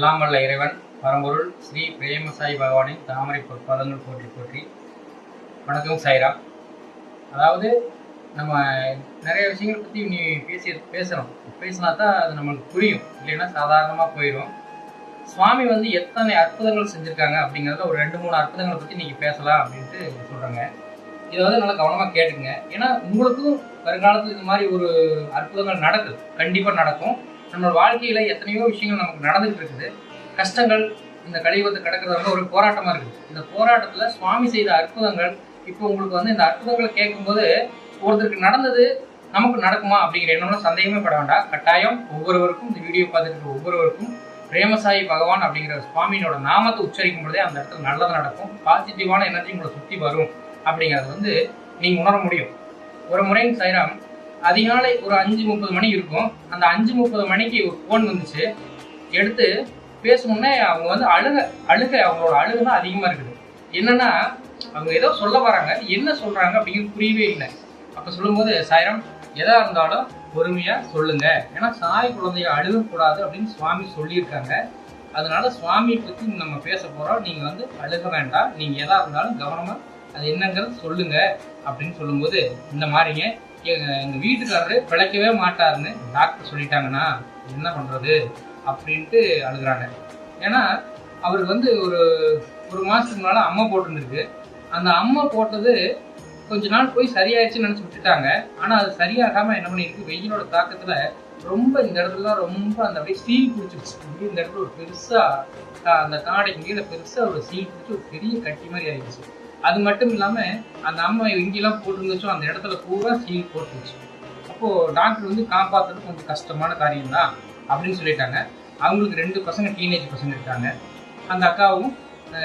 எல்லாம் வல்ல இறைவன் பரம்பொருள் ஸ்ரீ பிரேமசாயி பகவானின் தாமரை பொற்பாதங்கள் போற்றி போற்றி. வணக்கம் சாய்ராம். அதாவது நம்ம நிறைய விஷயங்களை பற்றி நீ பேசணும். பேசினா தான் அது நம்மளுக்கு புரியும், இல்லைன்னா சாதாரணமாக போயிடும். சுவாமி எத்தனை அற்புதங்கள் செஞ்சுருக்காங்க அப்படிங்கிறத ஒரு 2-3 அற்புதங்களை பற்றி நீங்கள் பேசலாம் அப்படின்ட்டு சொல்கிறாங்க. இதை நல்லா கவனமாக கேட்டுங்க. ஏன்னா உங்களுக்கும் வருங்காலத்தில் இந்த மாதிரி ஒரு அற்புதங்கள் நடக்குது, கண்டிப்பாக நடக்கும். நம்ம வாழ்க்கையில எத்தனையோ விஷயங்கள் நமக்கு நடந்துட்டு இருக்குது. கஷ்டங்கள் இந்த கலியுகத்தை கடக்கிறது ஒரு போராட்டமா இருக்குது. இந்த போராட்டத்துல சுவாமி செய்த அற்புதங்கள் இப்போ உங்களுக்கு இந்த அற்புதங்களை கேட்கும்போது ஒருத்தருக்கு நடந்தது நமக்கு நடக்குமா அப்படிங்கிற எண்ணம்லாம் சந்தேகமே பட வேண்டாம். கட்டாயம் ஒவ்வொருவருக்கும் இந்த வீடியோ பார்த்துட்டு ஒவ்வொருவருக்கும் பிரேமசாயி பகவான் அப்படிங்கிற சுவாமியோட நாமத்தை உச்சரிக்கும் பொழுதே அந்த இடத்துல நல்லது நடக்கும். பாசிட்டிவான எனர்ஜி உங்களை சுற்றி வரும் அப்படிங்கிறது நீங்க உணர முடியும். ஒரு முறை சாய்ராம் அதிகாலை ஒரு 5:30 மணி இருக்கும். அந்த 5:30 மணிக்கு ஒரு ஃபோன் வந்துச்சு. எடுத்து பேசணுன்னே அவங்க அழுக அவங்களோட அழுகு தான் அதிகமாக இருக்குது. என்னன்னா அவங்க ஏதோ சொல்ல வராங்க, என்ன சொல்றாங்க அப்படிங்கிறது புரியவே இல்லை. அப்போ சொல்லும்போது சாய்ராம் எதா இருந்தாலும் பொறுமையாக சொல்லுங்க, ஏன்னா சாய் குழந்தைய அழுகக்கூடாது அப்படின்னு சுவாமி சொல்லியிருக்காங்க. அதனால சுவாமியை பற்றி நம்ம பேச போகிறோம். நீங்கள் அழுக வேண்டாம், நீங்கள் எதா இருந்தாலும் கவனமாக அது என்னங்கிறது சொல்லுங்க அப்படின்னு சொல்லும்போது, இந்த மாதிரிங்க எங்க வீட்டுக்காரரு பிழைக்கவே மாட்டாருன்னு டாக்டர் சொல்லிட்டாங்கன்னா என்ன பண்றது அப்படின்ட்டு அழுகுறாங்க. ஏன்னா அவருக்கு ஒரு மாசத்துக்கு முன்னால அம்மா போட்டுருக்கு. அந்த அம்மா போட்டது கொஞ்ச நாள் போய் சரியாயிடுச்சுன்னு நினைச்சு விட்டுட்டாங்க. ஆனா அது சரியாகாம என்ன பண்ணிருக்கு, வெயிலோட தாக்கத்துல ரொம்ப இந்த இடத்துல ரொம்ப அந்த அப்படியே சீல் பிடிச்சிருச்சு. இந்த இடத்துல ஒரு பெருசா அந்த காடைக்கு கீழே பெருசா ஒரு சீல் பிடிச்சி ஒரு பெரிய கட்டி மாதிரி ஆயிடுச்சு. அது மட்டும் இல்லாம அந்த அம்மா எங்கெல்லாம் போட்டுருந்துச்சோ அந்த இடத்துல பூரா சீல் போட்டுருச்சு. அப்போ டாக்டர் காப்பாற்றுறது கொஞ்சம் கஷ்டமான காரியம் தான் அப்படின்னு சொல்லிட்டாங்க. அவங்களுக்கு 2 பசங்க, டீனேஜ் பசங்க இருக்காங்க. அந்த அக்காவும்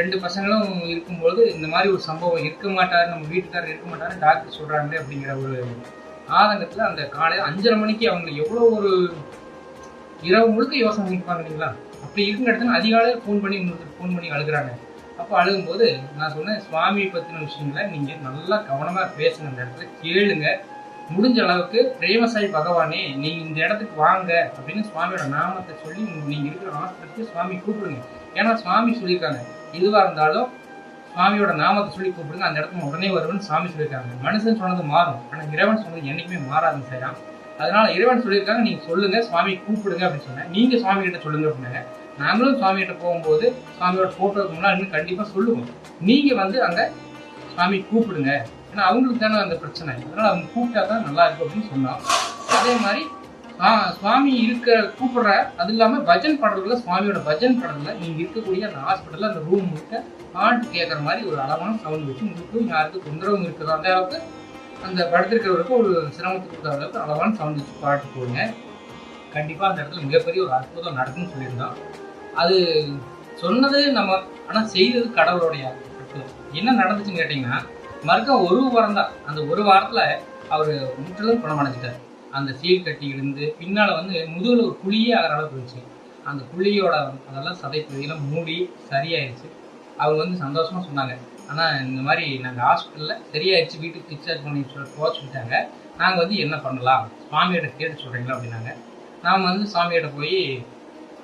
2 பசங்களும் இருக்கும்போது இந்த மாதிரி ஒரு சம்பவம் இருக்க மாட்டாரு, நம்ம வீட்டுக்காரர் இருக்க மாட்டாரு டாக்டர் சொல்றாங்க அப்படிங்கிற ஒரு ஆதங்கத்துல அந்த காலையில் 5:30 மணிக்கு அவங்க எவ்வளோ ஒரு இரவு முழுக்க யோசனை பண்ணிப்பாங்க இல்லைங்களா. அப்படி இருக்கும் இடத்துல அதிகாலையில் ஃபோன் பண்ணி அழுகுறாங்க. அப்போ அழுகும்போது நான் சொன்னேன், சுவாமியை பற்றின விஷயங்களை நீங்கள் நல்லா கவனமாக பேசுங்க, இந்த இடத்துல கேளுங்க. முடிஞ்ச அளவுக்கு பிரேமசாயி பகவானே நீங்கள் இந்த இடத்துக்கு வாங்க அப்படின்னு சுவாமியோட நாமத்தை சொல்லி நீங்கள் இருக்கிற ஹாஸ்பிட்டலுக்கு சுவாமி கூப்பிடுங்க. ஏன்னா சுவாமி சொல்லியிருக்காங்க, எதுவாக இருந்தாலும் சுவாமியோட நாமத்தை சொல்லி கூப்பிடுங்க, அந்த இடத்துக்கு உடனே வருவேன்னு சுவாமி சொல்லியிருக்காங்க. மனுஷன் சொன்னது மாறும், ஆனால் இறைவன் சொன்னது என்றைக்குமே மாறாதுன்னு செய்யலாம். அதனால இறைவன் சொல்லியிருக்காங்க, நீங்கள் சொல்லுங்க, சுவாமி கூப்பிடுங்க அப்படின்னு சொன்னேன். நீங்கள் சுவாமி கிட்ட சொல்லுங்க அப்படின்னாங்க. நாங்களும் சுவாமி கிட்ட போகும்போது சுவாமியோட போட்டோக்கு முன்னாடி கண்டிப்பாக சொல்லுவோம், நீங்கள் அங்கே சுவாமி கூப்பிடுங்க, ஏன்னா அவங்களுக்கு தானே அந்த பிரச்சனை, அதனால அவங்க கூப்பிட்டா தான் நல்லா இருக்கும் அப்படின்னு சொன்னோம். அதே மாதிரி சுவாமி கூப்பிடுற, அது இல்லாமல் பஜன் பாடல்களை, சுவாமியோட பஜன் பாடல்களை நீங்கள் இருக்கக்கூடிய அந்த ஹாஸ்பிட்டலில் அந்த ரூம் முழுக்க பாட்டு கேட்குற மாதிரி ஒரு அளவான சவுண்ட் வச்சு உங்களுக்கும் யாருக்கும் தொந்தரவும் இருக்குது அந்த அளவுக்கு, அந்த படுத்திருக்கிறவருக்கு ஒரு சிரமத்துக்கு கொடுத்த அளவுக்கு அளவான சவுண்ட் வச்சு பாட்டு போடுங்க. கண்டிப்பாக அந்த இடத்துல மிகப்பெரிய ஒரு அற்புதம் நடக்கும்னு சொல்லியிருந்தோம். அது சொன்னது நம்ம, ஆனால் செய்தது கடவுளுடைய அற்புதம். என்ன நடந்துச்சுன்னு கேட்டிங்கன்னா, மறுக்க ஒரு வாரம் தான். அந்த ஒரு வாரத்தில் அவர் முற்றிலும் குணமடைஞ்சிட்டார். அந்த சீல் கட்டி இருந்து பின்னால் முதுகில் ஒரு குழியே ஆகிற அளவுக்கு இருந்துச்சு. அந்த குழியோட அதெல்லாம் சதை பகுதியெல்லாம் மூடி சரியாயிடுச்சு. அவங்க சந்தோஷமாக சொன்னாங்க, ஆனால் இந்த மாதிரி நாங்கள் ஹாஸ்பிட்டலில் சரியாயிடுச்சு, வீட்டுக்கு டிஸ்சார்ஜ் பண்ணி போக சொல்லிட்டாங்க, நாங்கள் என்ன பண்ணலாம், சுவாமியோட கேட்டு சொல்கிறீங்களா அப்படின்னாங்க. நாம் சுவாமியோட போய்,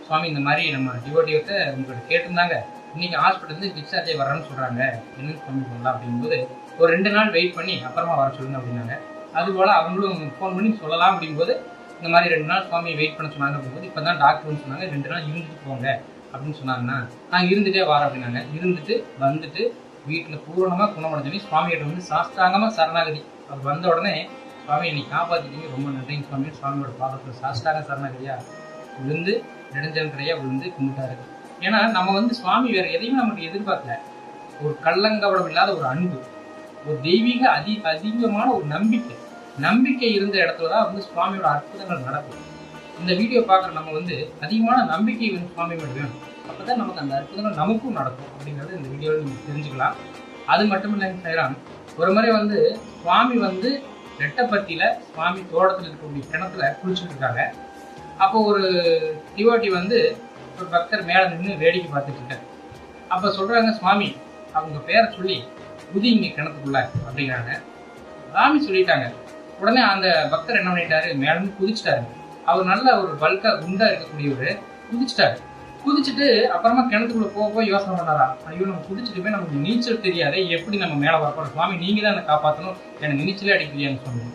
சுவாமி இந்த மாதிரி நம்ம டிவோட்டிகிட்ட உங்கள்கிட்ட கேட்டிருந்தாங்க, இன்னைக்கு ஹாஸ்பிட்டல் டிஸ்சார்ஜ் ஆகி வரேன்னு சொல்கிறாங்க, என்னன்னு சுவாமி பண்ணலாம் அப்படிங்கும்போது ஒரு 2 நாள் வெயிட் பண்ணி அப்புறமா வர சொல்லுங்க அப்படின்னாங்க. அதுபோல் அவங்களும் ஃபோன் பண்ணி சொல்லலாம் அப்படிங்கும்போது இந்த மாதிரி 2 நாள் சுவாமியை வெயிட் பண்ண சொன்னாங்க அப்படிங்கும்போது, இப்போ தான் டாக்டர்னு சொன்னாங்க 2 நாள் இருந்துட்டு போங்க அப்படின்னு சொன்னாங்கன்னா, நாங்கள் இருந்துகிட்டே வரோம் அப்படின்னாங்க. இருந்துட்டு வந்துட்டு வீட்டில் பூரணமாக குணமடைஞ்சோடனே சுவாமிகிட்ட சாஸ்தாங்கமாக சரணாகதி. அவர் வந்த உடனே, சுவாமி என்னை காப்பாற்றிட்டீங்க, ரொம்ப நன்றிங்க சுவாமி, சுவாமியோட பாதத்தில் சாஸ்தாங்க சரணாகதியாக விழுந்து நெடுஞ்சன்றையாக விழுந்து கும்பிட்டாரு. ஏன்னா நம்ம சுவாமி வேறு எதையும் நமக்கு எதிர்பார்க்கல. ஒரு கள்ளங்கவடம் இல்லாத ஒரு அன்பு, ஒரு தெய்வீக அதிகமான ஒரு நம்பிக்கை இருந்த இடத்துல தான் சுவாமியோட அற்புதங்கள் நடக்கும். இந்த வீடியோ பார்க்குற நம்ம அதிகமான நம்பிக்கை சுவாமி மேல வேணும். அப்போ தான் நமக்கு அந்த அற்புதங்கள் நமக்கும் நடக்கும் அப்படிங்கிறது இந்த வீடியோவில் நீங்கள் தெரிஞ்சுக்கலாம். அது மட்டும் இல்லைங்க செய்யலாம். ஒரு முறை சுவாமி ரெட்டப்பத்தியில் சுவாமி தோட்டத்தில் இருக்கக்கூடிய கிணத்துல குளிச்சுட்டு இருக்காங்க. அப்போ ஒரு டிவோட்டி ஒரு பக்தர் மேலே நின்று வேடிக்கை பார்த்துட்டு இருக்காரு. அப்போ சொல்கிறாங்க, சுவாமி அவங்க பேரை சொல்லி குதிங்க கிணத்துக்குள்ள அப்படிங்கிறாங்க. சாமி சொல்லிட்டாங்க. உடனே அந்த பக்தர் என்ன பண்ணிட்டாரு, மேலே குதிச்சிட்டாரு. அவர் நல்ல ஒரு பல்கா குண்டா இருக்கக்கூடியவர் குதிச்சிட்டாரு. குதிச்சுட்டு அப்புறமா கிணத்துக்குள்ள போய் யோசனை பண்ணாரா, ஐயோ நம்ம குதிச்சுட்டு போய் நமக்கு நீச்சல் தெரியாதே, எப்படி நம்ம மேலே வரப்போறோம், சுவாமி நீங்க தான் என்னை காப்பாற்றணும், எனக்கு நீச்சலே அடிக்கலையான்னு சொன்னேன்.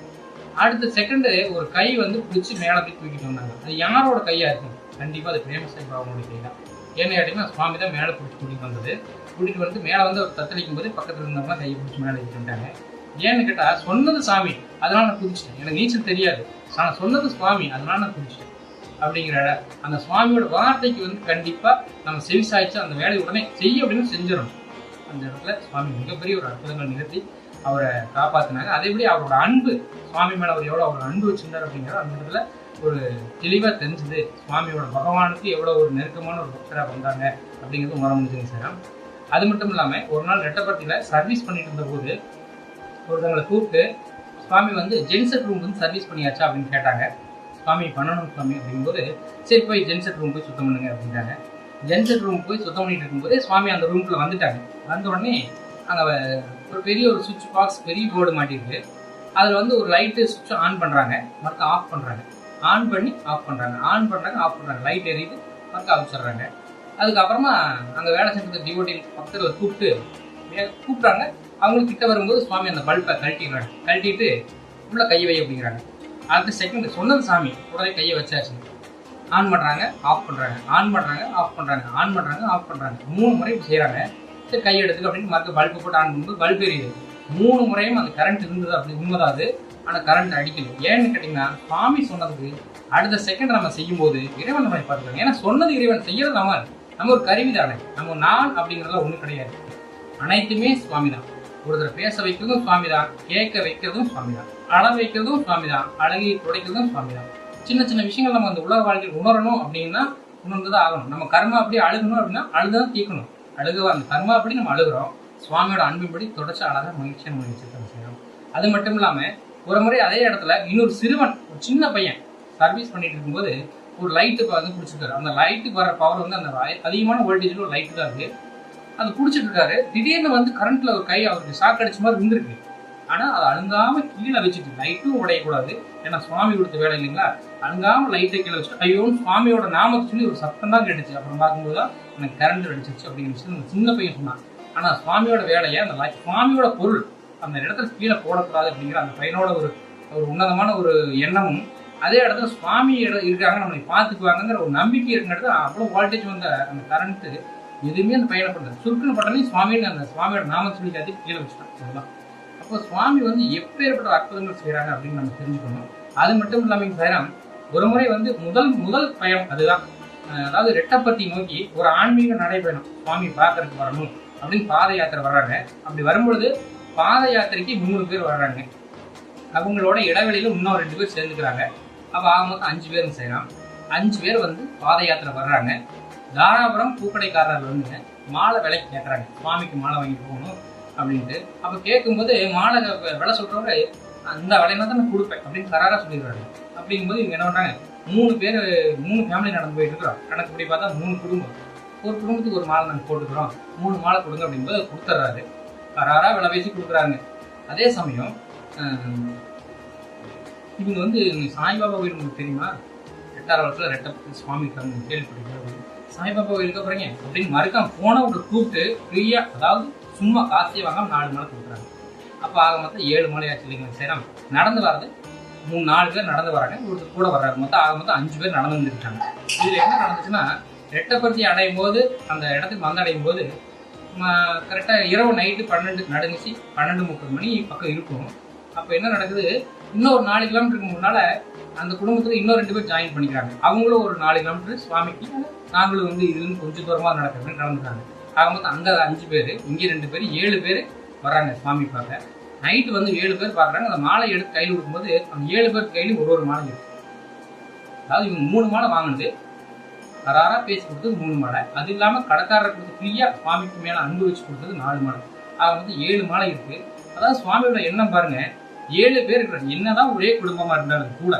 அடுத்த செகண்டு ஒரு கை வந்து பிடிச்சி மேலே போய் தூக்கிட்டு வந்தாங்க. அது யாரோட கையா இருக்கும்? கண்டிப்பா அது பிரேமசாய் பாபாவோட கை தான். ஏன்னு கேட்டீங்கன்னா சுவாமி தான் மேலே பிடிச்சி கூட்டிட்டு வந்தது. கூட்டிட்டு வந்து மேலே வந்து அவர் தத்தளிக்கும் போது பக்கத்துல இருந்தவங்க கையை பிடிச்சி மேலே வச்சுட்டாங்க. ஏன்னு கேட்டா சொன்னது சாமி, அதனால நான் குதிச்சிட்டேன், எனக்கு நீச்சல் தெரியாது, நான் சொன்னது சுவாமி, அதனால நான் குதிச்சிட்டேன் அப்படிங்கிற அந்த சுவாமியோட வார்த்தைக்கு வந்து கண்டிப்பா நம்ம செவி சாய்ச்சி அந்த வேலையை உடனே செய்ய அப்படின்னு செஞ்சிடணும். அந்த இடத்துல சுவாமி மிகப்பெரிய ஒரு அற்புதங்கள் நிகழ்த்தி அவரை காப்பாத்தினாங்க. அதேபடி அவரோட அன்பு, சுவாமி மேல அவர் எவ்வளவு அவர் அன்பு வச்சிருந்தார் அப்படிங்கிறது அந்த இடத்துல ஒரு தெளிவா தெரிஞ்சது. சுவாமியோட பகவானுக்கு எவ்வளவு ஒரு நெருக்கமான ஒரு பக்தரா வந்தாங்க அப்படிங்கிறது உணர முடிஞ்சுங்க சார். அது மட்டும் இல்லாம ஒரு நாள் ரெட்டப்பட்டியில சர்வீஸ் பண்ணிட்டு இருந்த போது ஒருத்தவங்களை கூப்பிட்டு சுவாமி வந்து ஜென்செட் ரூம் வந்து சர்வீஸ் பண்ணியாச்சா அப்படின்னு கேட்டாங்க. சுவாமி பண்ணணும் சுவாமி அப்படிங்கும்போது சரி போய் ஜென்செட் ரூம் போய் சுத்தம் பண்ணுங்க அப்படின்ட்டாங்க. ஜென்செட் ரூம் போய் சுத்தம் பண்ணிட்டு இருக்கும்போது சுவாமி அந்த ரூம்குள்ள வந்துட்டாங்க. வந்த உடனே அங்கே ஒரு பெரிய ஒரு சுவிட்ச் பாக்ஸ், பெரிய போர்டு மாட்டிருக்கு. அதில் வந்து ஒரு லைட்டு சுவிட்ச் ஆன் பண்ணுறாங்க, மறுக்க ஆஃப் பண்ணுறாங்க, ஆன் பண்ணி ஆஃப் பண்ணுறாங்க, ஆன் பண்ணுறாங்க ஆஃப் பண்ணுறாங்க, லைட் எரியுது, மறுக்க அவிச்சிட்றாங்க. அதுக்கப்புறமா அங்கே வேலை செஞ்ச டிவோட்டி பக்கத்தில் கூப்பிட்றாங்க. அவங்களுக்கு கிட்ட வரும்போது சுவாமி அந்த பல்பை கழட்டிட்டு உள்ள கையை வை அப்படிங்கிறாங்க. அடுத்த செகண்ட் சொன்னது சாமி, உடனே கையை வச்சாச்சு. ஆன் பண்ணுறாங்க ஆஃப் பண்ணுறாங்க, ஆன் பண்ணுறாங்க ஆஃப் பண்ணுறாங்க, ஆன் பண்ணுறாங்க ஆஃப் பண்ணுறாங்க, 3 முறை செய்கிறாங்க. சரி கை எடுத்துக்க அப்படின்னு மற்ற பல்பு போட்டு ஆன் பண்ணும்போது பல்பு எரியுது. 3 முறையும் அந்த கரண்ட் இருந்தது அப்படி உண்மைதான் அது. ஆனால் கரண்ட் அடிக்கல. ஏன்னு கேட்டிங்கன்னா சுவாமி சொன்னதுக்கு அடுத்த செகண்ட் நம்ம செய்யும் போது இறைவன் நம்மளை பார்த்துக்கலாம். ஏன்னா சொன்னது இறைவன், செய்யறது நம்ம ஒரு கருவி தானே, நம்ம நான் அப்படிங்கிறதுல ஒன்றும் கிடையாது. அனைத்துமே சுவாமி தான். ஒருத்தர் பேச வைக்கிறதும் சுவாமி தான், கேட்க வைக்கிறதும் சுவாமி தான், அழ வைக்கிறதும் சுவாமி தான், அழகி துடைக்கிறதும் சுவாமி தான். சின்ன சின்ன விஷயங்கள் நம்ம அந்த உலக வாழ்க்கையில் உணரணும் அப்படின்னா உணர்ந்துதான் ஆகணும். நம்ம கர்மா அப்படியே அழுகணும் அப்படின்னா அழுதான் தீர்க்கணும். அழுகுவா அந்த கர்மா அப்படி நம்ம அழுகிறோம், சுவாமியோட அன்பின்படி தொடர்ச்சி அழகாக மகிழ்ச்சியாக நம்ம வச்சுருக்கோம் செய்யணும். அது மட்டும் இல்லாமல் ஒரு முறை அதே இடத்துல இன்னொரு சிறுவன், ஒரு சின்ன பையன் சர்வீஸ் பண்ணிட்டு இருக்கும்போது ஒரு லைட்டு வந்து பிடிச்சிருக்காரு. அந்த லைட்டுக்கு வர பவர் வந்து அந்த அதிகமான வோல்டேஜில் ஒரு லைட்டு தான் இருக்குது. அது பிடிச்சிட்டு இருக்காரு. திடீர்னு வந்து கரண்ட்ல ஒரு கை அவருக்கு ஷாக் அடிச்ச மாதிரி இருந்திருக்கு. ஆனால் அதை அழுங்காம கீழே வச்சுட்டு, லைட்டும் உடையக்கூடாது ஏன்னா சுவாமி கொடுத்த வேலை இல்லைங்களா, அழுங்காம லைட்டை கீழே வச்சுட்டு ஐயோன்னு சுவாமியோட நாமத்தை சொல்லி ஒரு சத்தம் தான் கேட்டுச்சு. அப்புறம் பார்க்கும்போது தான் எனக்கு கரண்ட் அடிச்சிருச்சு அப்படிங்கிற விஷயம் சின்ன பையன் சொன்னான். ஆனால் சுவாமியோட வேலையை அந்த சுவாமியோட பொருள் அந்த இடத்துல கீழே போடக்கூடாது அப்படிங்கிற அந்த பையனோட ஒரு உன்னதமான ஒரு எண்ணமும், அதே இடத்துல சுவாமி இருக்காங்க நம்மளை பார்த்துக்குவாங்கிற ஒரு நம்பிக்கை இருக்கிற இடத்துல அவ்வளோ வோல்டேஜ் வந்த அந்த கரண்ட்டு எதுவுமே அந்த பையனை பண்ணுறது சுருக்குன்னு பட்டனே சுவாமின்னு அந்த சுவாமியோட நாம சொல்லி காட்டி கீழே வச்சுட்டான். அதுதான் அப்போ சுவாமி வந்து எப்பேற்பட்ட அற்புதங்கள் செய்கிறாங்க அப்படின்னு நம்ம தெரிஞ்சுக்கணும். அது மட்டும் இல்லாமல் செய்யலாம். ஒரு முறை வந்து முதல் பயணம் அதுதான், அதாவது ரெட்டப்பட்டி நோக்கி ஒரு ஆன்மீக நடைபயணம் சுவாமி பார்க்கறதுக்கு வரணும் அப்படின்னு பாத யாத்திரை வர்றாங்க. அப்படி வரும்பொழுது பாத யாத்திரைக்கு 3 பேர் வர்றாங்க. அவங்களோட இடைவெளியில இன்னும் 2 பேர் சேர்ந்துக்கிறாங்க. அப்போ ஆக மொத்தம் 5 பேரும் செய்யலாம். 5 பேர் வந்து பாத யாத்திரை வர்றாங்க. தாராபுரம் பூக்கடைக்காரர்கள் வந்து மாலை விலைக்கு கேட்குறாங்க, சுவாமிக்கு மாலை வாங்கிட்டு போகணும் அப்படின்ட்டு. அப்போ கேட்கும்போது மாலை விலை சொல்கிறவங்க அந்த விலையினா தான் நான் கொடுப்பேன் அப்படின்னு கராராக சொல்லிடுறாங்க. அப்படிங்கும்போது இவங்க என்ன பண்ணுறாங்க, 3 ஃபேமிலி நடந்து போயிட்டு இருக்கிறோம். கணக்குப்படி பார்த்தா 3 குடும்பம், ஒரு குடும்பத்துக்கு ஒரு மாலை நாங்கள் போட்டுக்கிறோம், 3 மாலை கொடுங்க அப்படிங்கும்போது கொடுத்துட்றாரு. கராராக விலை பேசி கொடுக்குறாங்க. அதே சமயம் இவங்க வந்து சாய்பாபா கோயில் உங்களுக்கு தெரியுமா, ரெட்டாரவளத்தில் ரெட்டப்பட்டி சுவாமி கேள்விப்பட்டிருக்காரு. சாய்பாபா கோயிலுக்கு போகிறீங்க அப்படின்னு மறுக்காம போன ஒரு கூப்பிட்டு ஃப்ரீயாக, அதாவது சும்மா காசே வாங்காம 4 மாலை கொடுக்குறாங்க. அப்போ ஆக மொத்தம் 7 மாலை ஆச்சு இல்லைங்க. சேரம் நடந்து வர்றது 4 பேர் நடந்து வராங்க, ஒருத்தர் கூட வர்றாரு. மொத்தம் ஆக மொத்தம் 5 பேர் நடந்து வந்துருக்காங்க. இதில் என்ன நடந்துச்சுன்னா, ரெட்டப்பட்டி அடையும் போது அந்த இடத்துக்கு வந்தடையும் போது கரெக்டாக இரவு நைட்டு 12 நடுங்குச்சு. 12:30 மணி பக்கம் இருக்கும். அப்போ என்ன நடக்குது, இன்னொரு 4 கிலோமீட்டருக்கு முன்னால் அந்த குடும்பத்தில் இன்னும் 2 பேர் ஜாயின் பண்ணிக்கிறாங்க. அவங்களும் ஒரு 4 கிலோமீட்டர் சுவாமிக்கு, நாங்களும் வந்து இதுலேருந்து கொஞ்சம் தூரமாக நடக்கிறதுன்னு நடந்துட்டாங்க. ஆக மொத்தம் அங்கே 5 பேர், இங்கே 2 பேர், 7 பேர் வர்றாங்க சுவாமி பார்க்க. நைட்டு வந்து 7 பேர் பார்க்குறாங்க. அந்த மாலை எடுத்து கையில் கொடுக்கும்போது அந்த 7 பேருக்கு கையிலும் ஒரு மாலை இருக்கு. அதாவது இவங்க 3 மாலை வாங்கினது, கராராக பேசி கொடுத்தது 3 மாலை. அது இல்லாமல் கடைக்காரர் கொடுத்து ஃப்ரீயாக சுவாமிக்கு மேலே அன்பு வச்சு கொடுத்தது 4 மாலை. ஆக மொத்தம் 7 மாலை இருக்கு. அதாவது சுவாமியோட எண்ணம் பாருங்க, 7 பேர் இருக்கிறாங்க. என்னதான் ஒரே குடும்பமாக இருந்தாலும் கூட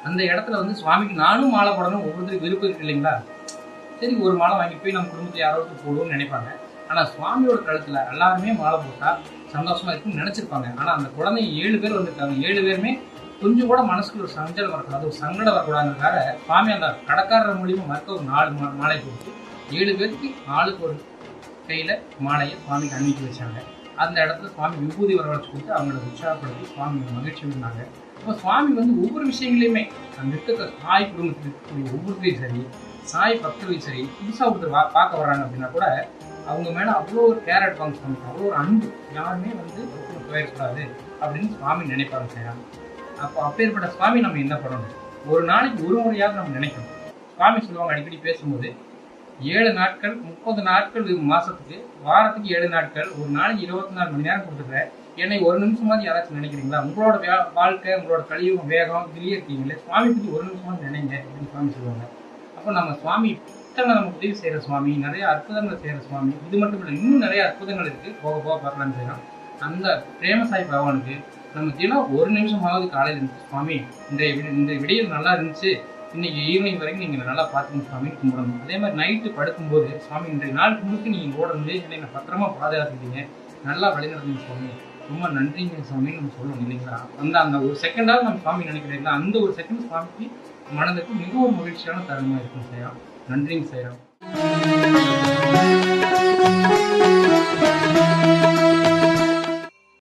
அந்த இடத்துல வந்து சுவாமிக்கு நானும் மாலை போடணும் ஒவ்வொருத்தருக்கு விருப்பம் இருக்கு இல்லைங்களா. சரி ஒரு மாலை வாங்கிட்டு போய் நம்ம குடும்பத்தை யாராவது போடுவோம்னு நினைப்பாங்க. ஆனால் சுவாமியோட கழுத்தில் எல்லாருமே மாலை போட்டால் சந்தோஷமா இருக்குன்னு நினச்சிருப்பாங்க. ஆனால் அந்த குழந்தை 7 பேர் வந்திருக்காங்க. 7 பேருமே கொஞ்சம் கூட மனசுக்குள்ள ஒரு சஞ்சலம் வரக்கூடாது, ஒரு சங்கடம் வரக்கூடாதுக்காக சுவாமி அந்த கடைக்காரர் மூலியமா மறுக்க ஒரு 4 மாலை கொடுத்து 7 பேருக்கு ஆளுக்கு ஒரு கையில் மாலையை சுவாமிக்கு அணிவிக்க வச்சாங்க. அந்த இடத்துல சுவாமி விபூதி வரவழைச்சு கொடுத்து அவங்களை உற்சாகப்படுத்தி சுவாமி மகிழ்ச்சி இருந்தாங்க. இப்போ சுவாமி வந்து ஒவ்வொரு விஷயங்களையுமே அந்த இருக்கிற சாய் குடும்பத்துக்கு ஒவ்வொருத்தையும் சரி, சாய் பக்தர்களையும் சரி, புதுசாக ஒருத்தர் பார்க்க வர்றாங்க அப்படின்னா கூட அவங்க மேலே அவ்வளோ ஒரு கேர் எடுப்பாங்க சுவாமி, அவ்வளோ ஒரு அன்பு. யாருமே வந்து போயிடக்கூடாது அப்படின்னு சுவாமி நினைப்பாங்க செய்யறாங்க. அப்போ அப்பேற்பட்ட சுவாமி நம்ம என்ன பண்ணணும்? ஒரு நாளைக்கு ஒரு முறையாவது நம்ம நினைக்கணும். சுவாமி சொல்லுவாங்க அடிக்கடி பேசும்போது, 7 நாட்கள் 30 நாட்கள் மாசத்துக்கு, வாரத்துக்கு 7 நாட்கள், ஒரு நாளைக்கு 24 மணி நேரம் கொடுத்துருக்கேன். என்னை ஒரு நிமிஷமாவது யாராச்சும் நினைக்கிறீங்களா? உங்களோட வாழ்க்கை, உங்களோட கலியுகம் வேகம் இதுலேயே இருக்கீங்களே, சுவாமி பற்றி ஒரு நிமிஷமாவது நினைங்க அப்படின்னு சுவாமி சொல்லுவாங்க. அப்போ நம்ம சுவாமி இத்தனை நமக்கு உதவி செய்கிற சுவாமி, நிறைய அற்புதங்கள் செய்கிற சுவாமி, இது மட்டும் இல்லை இன்னும் நிறைய அற்புதங்கள் இருக்குது, போக போக பார்க்கலான்னு செய்யலாம். அந்த பிரேமசாய் பகவானுக்கு நம்ம தினம் ஒரு நிமிஷமாவது காலையில் இருந்துச்சு, சுவாமி இந்த விடியல் நல்லா இருந்துச்சு, இன்னைக்கு ஈவினிங் வரைக்கும் நீங்கள் நல்லா பார்த்துக்கணும் சுவாமி கும்பிடணும். அதே மாதிரி நைட்டு படுக்கும்போது, சுவாமி இன்றைய நாள் முழுக்க நீங்கள் கூட இருந்து என்னை பத்திரமா பாதுகாத்துக்கிட்டீங்க, நல்லா வழிநடத்துங்க சுவாமி, ரொம்ப நன்றிங்க சுவாமின்னு நம்ம சொல்லணும் இல்லைங்களா? அந்த ஒரு செகண்டாவது நம்ம சுவாமி நினைக்கிறீங்களா? அந்த ஒரு செகண்ட் சுவாமிக்கு மனதுக்கு மிகவும் மகிழ்ச்சியான தருணமாக இருக்கும் செய்யலாம். நன்றிங்க செய்யலாம்.